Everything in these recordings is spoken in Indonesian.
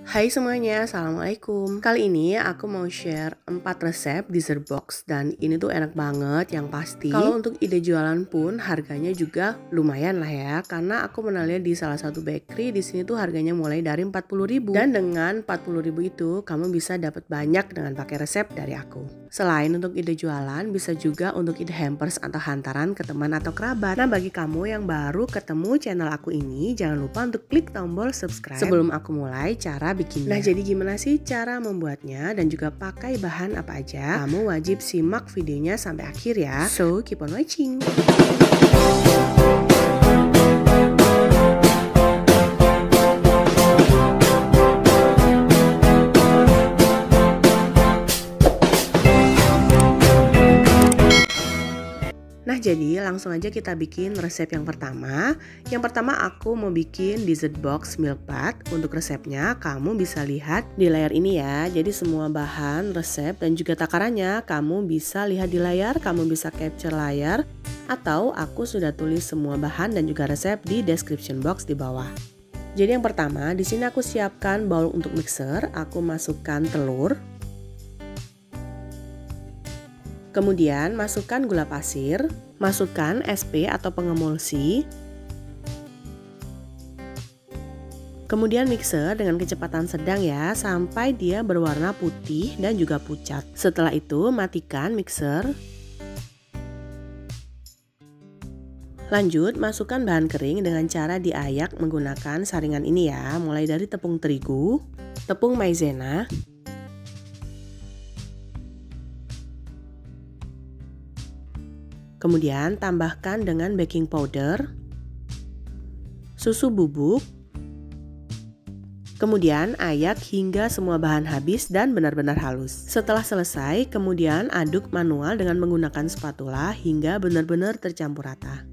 Hai semuanya, Assalamualaikum. Kali ini aku mau share 4 resep dessert box dan ini tuh enak banget yang pasti. Kalau untuk ide jualan pun harganya juga lumayan lah ya, karena aku mengenalnya di salah satu bakery. Di sini tuh harganya mulai dari 40.000 dan dengan 40.000 itu kamu bisa dapat banyak dengan pakai resep dari aku. Selain untuk ide jualan, bisa juga untuk ide hampers atau hantaran ke teman atau kerabat. Nah, bagi kamu yang baru ketemu channel aku ini, jangan lupa untuk klik tombol subscribe sebelum aku mulai cara bikinnya. Nah, jadi gimana sih cara membuatnya dan juga pakai bahan apa aja? Kamu wajib simak videonya sampai akhir ya. So, keep on watching. Nah, jadi langsung aja kita bikin resep yang pertama. Yang pertama aku mau bikin dessert box milk bath. Untuk resepnya kamu bisa lihat di layar ini ya. Jadi semua bahan, resep dan juga takarannya kamu bisa lihat di layar, kamu bisa capture layar, atau aku sudah tulis semua bahan dan juga resep di description box di bawah. Jadi yang pertama, di sini aku siapkan bowl untuk mixer, aku masukkan telur. Kemudian masukkan gula pasir, masukkan SP atau pengemulsi. Kemudian mixer dengan kecepatan sedang ya, sampai dia berwarna putih dan juga pucat. Setelah itu matikan mixer. Lanjut masukkan bahan kering dengan cara diayak menggunakan saringan ini ya, mulai dari tepung terigu, tepung maizena, kemudian tambahkan dengan baking powder, susu bubuk, kemudian ayak hingga semua bahan habis dan benar-benar halus. Setelah selesai, kemudian aduk manual dengan menggunakan spatula hingga benar-benar tercampur rata.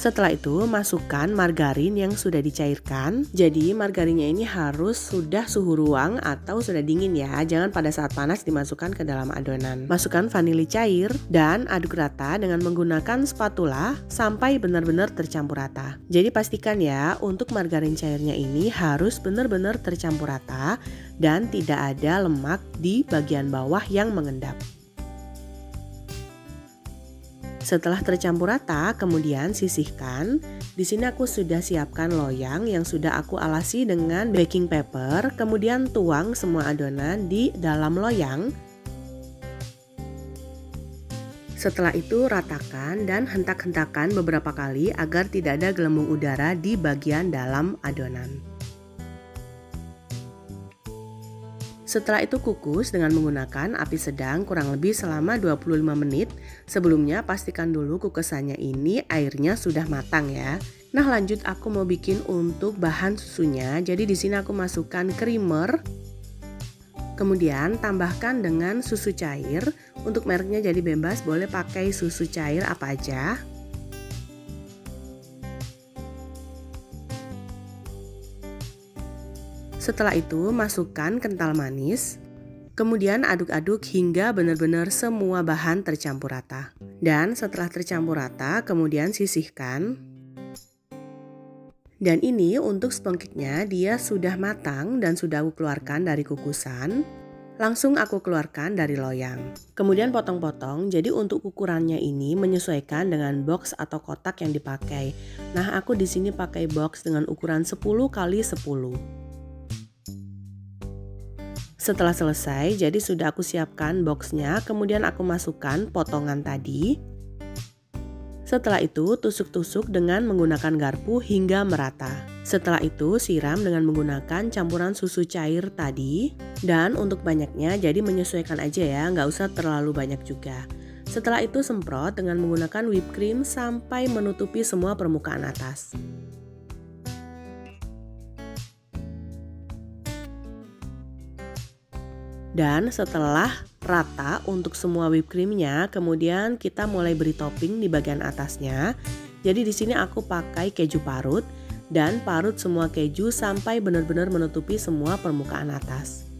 Setelah itu masukkan margarin yang sudah dicairkan. Jadi margarinnya ini harus sudah suhu ruang atau sudah dingin ya. Jangan pada saat panas dimasukkan ke dalam adonan. Masukkan vanili cair dan aduk rata dengan menggunakan spatula sampai benar-benar tercampur rata. Jadi pastikan ya untuk margarin cairnya ini harus benar-benar tercampur rata dan tidak ada lemak di bagian bawah yang mengendap. Setelah tercampur rata, kemudian sisihkan. Di sini aku sudah siapkan loyang yang sudah aku alasi dengan baking paper. Kemudian tuang semua adonan di dalam loyang. Setelah itu ratakan dan hentak-hentakan beberapa kali agar tidak ada gelembung udara di bagian dalam adonan. Setelah itu kukus dengan menggunakan api sedang kurang lebih selama 25 menit. Sebelumnya pastikan dulu kukusannya ini airnya sudah matang ya. Nah, lanjut aku mau bikin untuk bahan susunya. Jadi di sini aku masukkan creamer. Kemudian tambahkan dengan susu cair. Untuk mereknya jadi bebas, boleh pakai susu cair apa aja. Setelah itu masukkan kental manis, kemudian aduk-aduk hingga benar-benar semua bahan tercampur rata. Dan setelah tercampur rata, kemudian sisihkan. Dan ini untuk sponge cake-nya dia sudah matang dan sudah aku keluarkan dari kukusan. Langsung aku keluarkan dari loyang. Kemudian potong-potong, jadi untuk ukurannya ini menyesuaikan dengan box atau kotak yang dipakai. Nah, aku di sini pakai box dengan ukuran 10 x 10. Setelah selesai, jadi sudah aku siapkan boxnya, kemudian aku masukkan potongan tadi. Setelah itu tusuk-tusuk dengan menggunakan garpu hingga merata. Setelah itu siram dengan menggunakan campuran susu cair tadi. Dan untuk banyaknya jadi menyesuaikan aja ya, nggak usah terlalu banyak juga. Setelah itu semprot dengan menggunakan whipped cream sampai menutupi semua permukaan atas. Dan setelah rata untuk semua whipped creamnya, kemudian kita mulai beri topping di bagian atasnya. Jadi di sini aku pakai keju parut dan parut semua keju sampai benar-benar menutupi semua permukaan atas.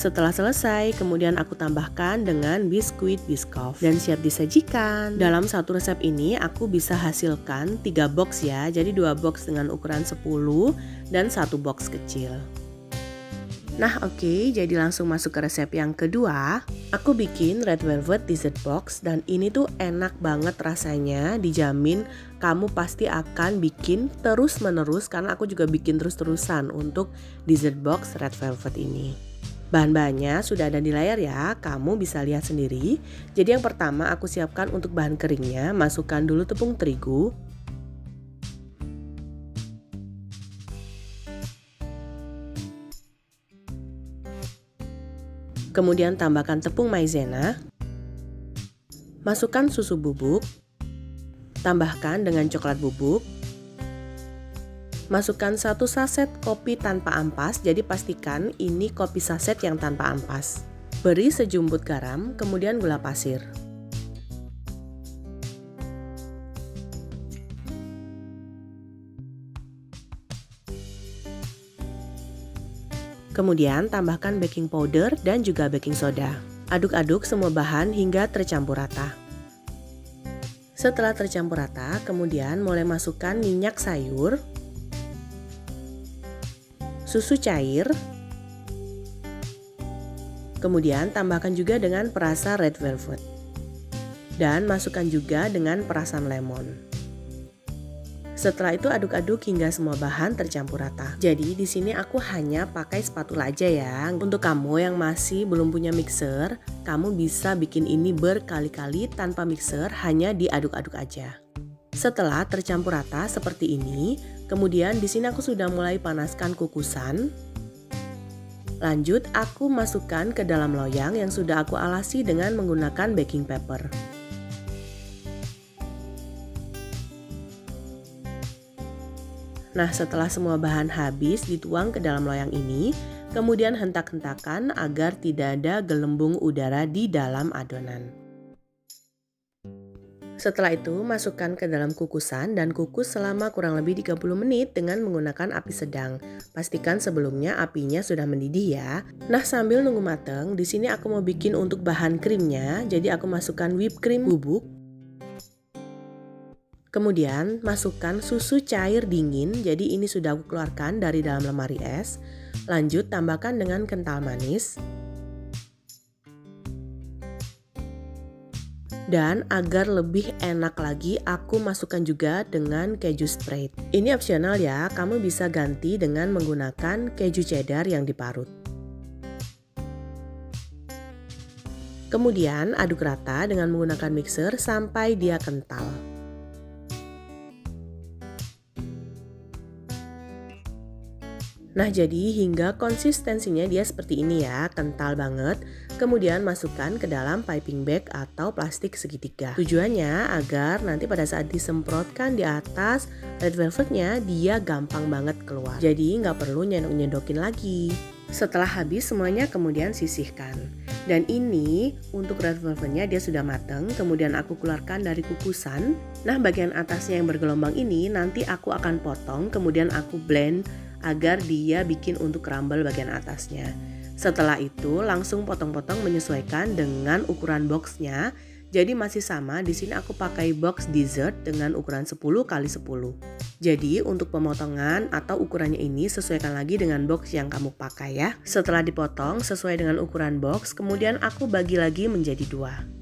Setelah selesai, kemudian aku tambahkan dengan biskuit Biscoff dan siap disajikan. Dalam satu resep ini aku bisa hasilkan 3 box ya, jadi 2 box dengan ukuran 10 dan 1 box kecil. Nah oke, jadi langsung masuk ke resep yang kedua. Aku bikin red velvet dessert box dan ini tuh enak banget rasanya, dijamin kamu pasti akan bikin terus menerus karena aku juga bikin terus-terusan untuk dessert box red velvet ini. Bahan-bahannya sudah ada di layar ya, kamu bisa lihat sendiri. Jadi yang pertama aku siapkan untuk bahan keringnya, masukkan dulu tepung terigu. Kemudian tambahkan tepung maizena. Masukkan susu bubuk. Tambahkan dengan coklat bubuk. Masukkan 1 saset kopi tanpa ampas, jadi pastikan ini kopi saset yang tanpa ampas. Beri sejumput garam, kemudian gula pasir. Kemudian tambahkan baking powder dan juga baking soda. Aduk-aduk semua bahan hingga tercampur rata. Setelah tercampur rata, kemudian mulai masukkan minyak sayur, susu cair, kemudian tambahkan juga dengan perasa red velvet, dan masukkan juga dengan perasan lemon. Setelah itu aduk-aduk hingga semua bahan tercampur rata. Jadi di sini aku hanya pakai spatula aja ya. Untuk kamu yang masih belum punya mixer, kamu bisa bikin ini berkali-kali tanpa mixer, hanya diaduk-aduk aja. Setelah tercampur rata seperti ini, kemudian di sini aku sudah mulai panaskan kukusan. Lanjut aku masukkan ke dalam loyang yang sudah aku alasi dengan menggunakan baking paper. Nah, setelah semua bahan habis dituang ke dalam loyang ini, kemudian hentak-hentakan agar tidak ada gelembung udara di dalam adonan. Setelah itu, masukkan ke dalam kukusan dan kukus selama kurang lebih 30 menit dengan menggunakan api sedang. Pastikan sebelumnya apinya sudah mendidih ya. Nah, sambil nunggu mateng, di sini aku mau bikin untuk bahan krimnya. Jadi aku masukkan whipped cream bubuk. Kemudian masukkan susu cair dingin. Jadi ini sudah aku keluarkan dari dalam lemari es. Lanjut tambahkan dengan kental manis. Dan agar lebih enak lagi, aku masukkan juga dengan keju spread. Ini opsional ya, kamu bisa ganti dengan menggunakan keju cheddar yang diparut. Kemudian aduk rata dengan menggunakan mixer sampai dia kental. Nah, jadi hingga konsistensinya dia seperti ini ya, kental banget. Kemudian masukkan ke dalam piping bag atau plastik segitiga. Tujuannya agar nanti pada saat disemprotkan di atas red velvetnya dia gampang banget keluar. Jadi nggak perlu nyendok-nyendokin lagi. Setelah habis semuanya kemudian sisihkan. Dan ini untuk red velvetnya dia sudah mateng, kemudian aku keluarkan dari kukusan. Nah, bagian atasnya yang bergelombang ini nanti aku akan potong, kemudian aku blend agar dia bikin untuk crumble bagian atasnya. Setelah itu langsung potong-potong menyesuaikan dengan ukuran boxnya. Jadi masih sama, di sini aku pakai box dessert dengan ukuran 10 x 10. Jadi untuk pemotongan atau ukurannya ini sesuaikan lagi dengan box yang kamu pakai ya. Setelah dipotong sesuai dengan ukuran box, kemudian aku bagi lagi menjadi 2.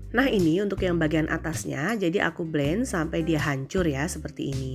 Nah, ini untuk yang bagian atasnya, jadi aku blend sampai dia hancur ya, seperti ini.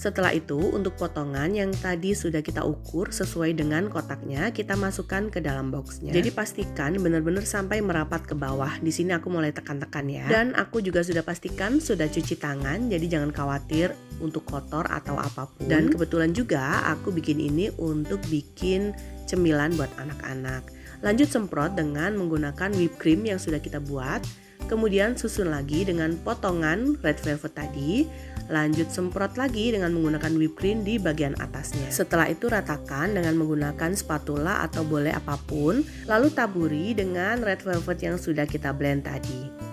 Setelah itu untuk potongan yang tadi sudah kita ukur sesuai dengan kotaknya, kita masukkan ke dalam boxnya. Jadi pastikan benar-benar sampai merapat ke bawah. Di sini aku mulai tekan-tekan ya. Dan aku juga sudah pastikan sudah cuci tangan, jadi jangan khawatir untuk kotor atau apapun. Dan kebetulan juga aku bikin ini untuk bikin cemilan buat anak-anak. Lanjut semprot dengan menggunakan whipped cream yang sudah kita buat. Kemudian susun lagi dengan potongan red velvet tadi. Lanjut semprot lagi dengan menggunakan whipped cream di bagian atasnya. Setelah itu ratakan dengan menggunakan spatula atau boleh apapun. Lalu taburi dengan red velvet yang sudah kita blend tadi.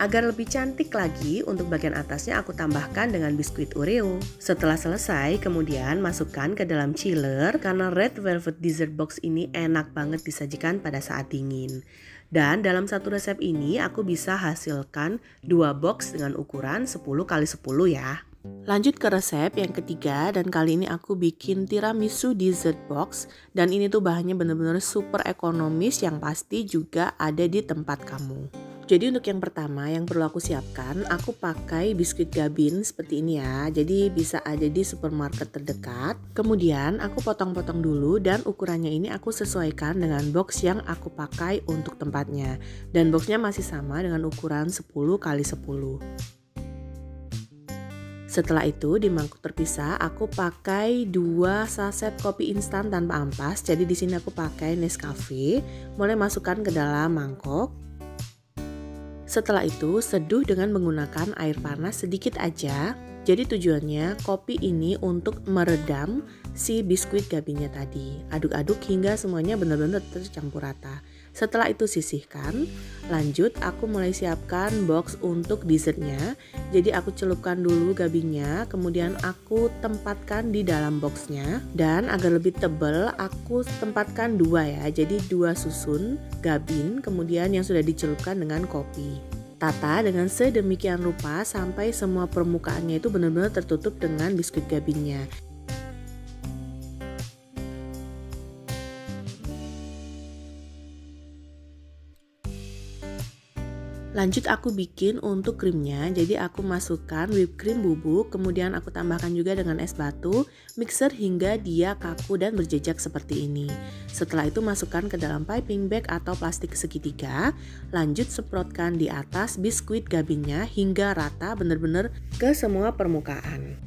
Agar lebih cantik lagi, untuk bagian atasnya aku tambahkan dengan biskuit Oreo. Setelah selesai, kemudian masukkan ke dalam chiller karena red velvet dessert box ini enak banget disajikan pada saat dingin. Dan dalam satu resep ini aku bisa hasilkan 2 box dengan ukuran 10x10 ya. Lanjut ke resep yang ketiga, dan kali ini aku bikin tiramisu dessert box. Dan ini tuh bahannya bener-bener super ekonomis yang pasti juga ada di tempat kamu. Jadi untuk yang pertama yang perlu aku siapkan, aku pakai biskuit Gabin seperti ini ya. Jadi bisa ada di supermarket terdekat. Kemudian aku potong-potong dulu dan ukurannya ini aku sesuaikan dengan box yang aku pakai untuk tempatnya. Dan boxnya masih sama dengan ukuran 10x10. Setelah itu di mangkuk terpisah aku pakai 2 saset kopi instan tanpa ampas. Jadi di sini aku pakai Nescafe. Mulai masukkan ke dalam mangkok. Setelah itu seduh dengan menggunakan air panas sedikit aja. Jadi tujuannya kopi ini untuk meredam si biskuit Gabinnya tadi. Aduk-aduk hingga semuanya benar-benar tercampur rata. Setelah itu sisihkan. Lanjut aku mulai siapkan box untuk dessertnya. Jadi aku celupkan dulu Gabinnya, kemudian aku tempatkan di dalam boxnya. Dan agar lebih tebal aku tempatkan 2 ya. Jadi 2 susun Gabin kemudian yang sudah dicelupkan dengan kopi. Tata dengan sedemikian rupa sampai semua permukaannya itu benar-benar tertutup dengan biskuit Gabinnya. Lanjut aku bikin untuk krimnya. Jadi aku masukkan whipped cream bubuk, kemudian aku tambahkan juga dengan es batu, mixer hingga dia kaku dan berjejak seperti ini. Setelah itu masukkan ke dalam piping bag atau plastik segitiga. Lanjut semprotkan di atas biskuit Gabinnya hingga rata benar-benar ke semua permukaan.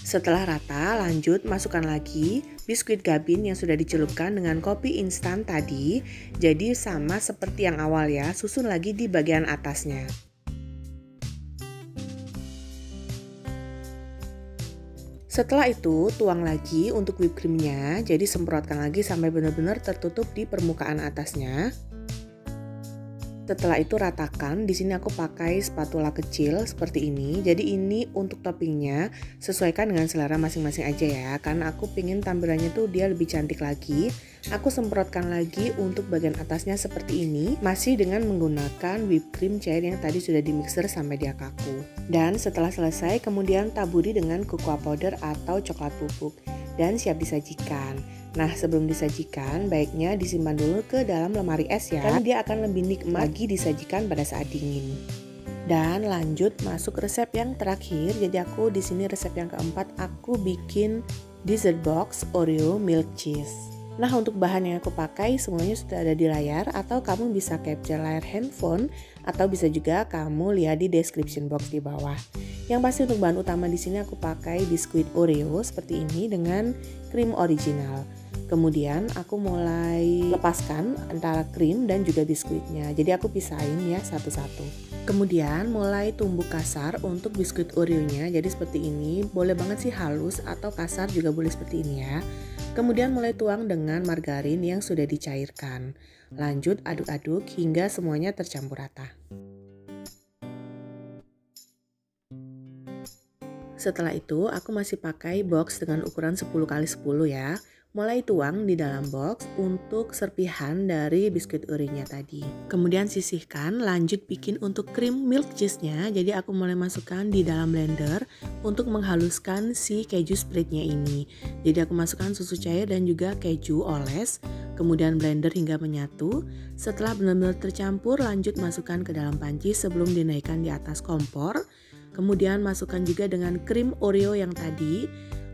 Setelah rata, lanjut masukkan lagi biskuit Gabin yang sudah dicelupkan dengan kopi instan tadi. Jadi sama seperti yang awal ya, susun lagi di bagian atasnya. Setelah itu tuang lagi untuk whipped creamnya, jadi semprotkan lagi sampai benar-benar tertutup di permukaan atasnya. Setelah itu ratakan. Di sini aku pakai spatula kecil seperti ini. Jadi ini untuk toppingnya sesuaikan dengan selera masing-masing aja ya. Karena aku pingin tampilannya tuh dia lebih cantik lagi. Aku semprotkan lagi untuk bagian atasnya seperti ini. Masih dengan menggunakan whipped cream cair yang tadi sudah di mixer sampai dia kaku. Dan setelah selesai kemudian taburi dengan cocoa powder atau coklat bubuk. Dan siap disajikan. Nah sebelum disajikan baiknya disimpan dulu ke dalam lemari es ya, karena dia akan lebih nikmat lagi disajikan pada saat dingin. Dan lanjut masuk resep yang terakhir. Jadi aku di sini resep yang keempat aku bikin dessert box Oreo milk cheese. Nah untuk bahan yang aku pakai semuanya sudah ada di layar, atau kamu bisa capture layar handphone, atau bisa juga kamu lihat di description box di bawah. Yang pasti untuk bahan utama di sini aku pakai biskuit Oreo seperti ini dengan krim original. Kemudian aku mulai lepaskan antara krim dan juga biskuitnya. Jadi aku pisahin ya satu-satu. Kemudian mulai tumbuk kasar untuk biskuit Oreo-nya. Jadi seperti ini. Boleh banget sih halus atau kasar juga boleh seperti ini ya. Kemudian mulai tuang dengan margarin yang sudah dicairkan. Lanjut aduk-aduk hingga semuanya tercampur rata. Setelah itu aku masih pakai box dengan ukuran 10x10 ya. Mulai tuang di dalam box untuk serpihan dari biskuit Oreo-nya tadi. Kemudian sisihkan, lanjut bikin untuk krim milk cheese-nya. Jadi aku mulai masukkan di dalam blender untuk menghaluskan si keju spread-nya ini. Jadi aku masukkan susu cair dan juga keju oles, kemudian blender hingga menyatu. Setelah benar-benar tercampur, lanjut masukkan ke dalam panci sebelum dinaikkan di atas kompor. Kemudian masukkan juga dengan krim Oreo yang tadi.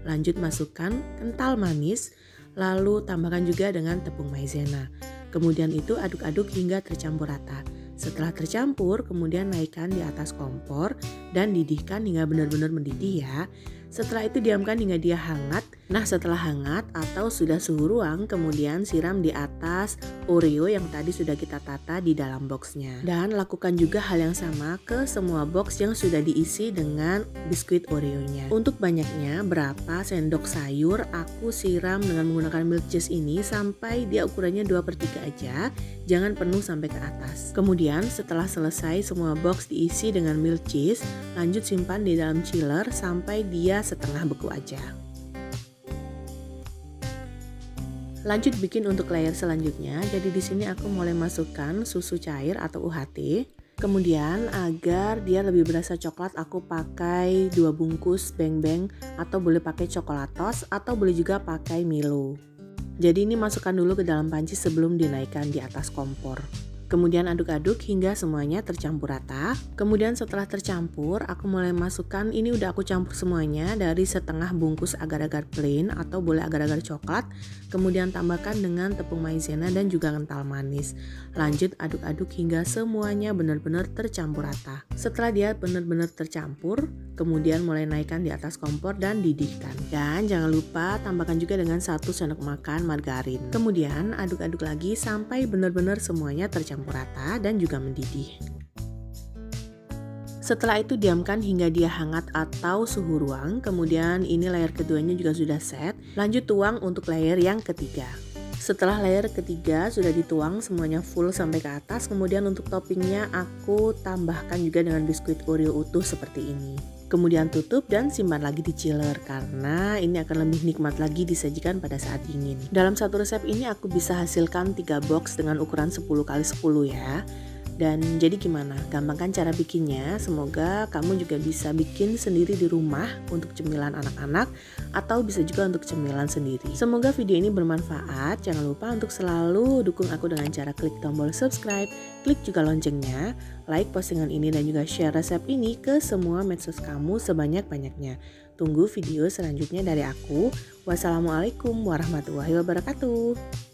Lanjut masukkan kental manis, lalu tambahkan juga dengan tepung maizena. Kemudian itu aduk-aduk hingga tercampur rata. Setelah tercampur, kemudian naikkan di atas kompor dan didihkan hingga benar-benar mendidih ya. Setelah itu diamkan hingga dia hangat. Nah, setelah hangat atau sudah suhu ruang, kemudian siram di atas Oreo yang tadi sudah kita tata di dalam boxnya. Dan lakukan juga hal yang sama ke semua box yang sudah diisi dengan biskuit Oreo-nya. Untuk banyaknya, berapa sendok sayur aku siram dengan menggunakan milk cheese ini sampai dia ukurannya 2/3 aja. Jangan penuh sampai ke atas. Kemudian setelah selesai semua box diisi dengan milk cheese, lanjut simpan di dalam chiller sampai dia setengah beku aja. Lanjut bikin untuk layer selanjutnya. Jadi di sini aku mulai masukkan susu cair atau UHT. Kemudian agar dia lebih berasa coklat, aku pakai 2 bungkus Bang Bang atau boleh pakai coklatos atau boleh juga pakai Milo. Jadi ini masukkan dulu ke dalam panci sebelum dinaikkan di atas kompor. Kemudian aduk-aduk hingga semuanya tercampur rata. Kemudian setelah tercampur, aku mulai masukkan, ini udah aku campur semuanya dari setengah bungkus agar-agar plain atau boleh agar-agar coklat. Kemudian tambahkan dengan tepung maizena dan juga kental manis. Lanjut aduk-aduk hingga semuanya benar-benar tercampur rata. Setelah dia benar-benar tercampur, kemudian mulai naikkan di atas kompor dan didihkan. Dan jangan lupa tambahkan juga dengan 1 sendok makan margarin. Kemudian aduk-aduk lagi sampai benar-benar semuanya tercampur rata dan juga mendidih. Setelah itu diamkan hingga dia hangat atau suhu ruang. Kemudian ini layer keduanya juga sudah set. Lanjut tuang untuk layer yang ketiga. Setelah layer ketiga sudah dituang semuanya full sampai ke atas, kemudian untuk toppingnya aku tambahkan juga dengan biskuit Oreo utuh seperti ini. Kemudian tutup dan simpan lagi di chiller karena ini akan lebih nikmat lagi disajikan pada saat dingin. Dalam satu resep ini aku bisa hasilkan 3 box dengan ukuran 10x10 ya. Dan jadi gimana? Gampang kan cara bikinnya? Semoga kamu juga bisa bikin sendiri di rumah untuk cemilan anak-anak atau bisa juga untuk cemilan sendiri. Semoga video ini bermanfaat. Jangan lupa untuk selalu dukung aku dengan cara klik tombol subscribe, klik juga loncengnya, like postingan ini dan juga share resep ini ke semua medsos kamu sebanyak-banyaknya. Tunggu video selanjutnya dari aku. Wassalamualaikum warahmatullahi wabarakatuh.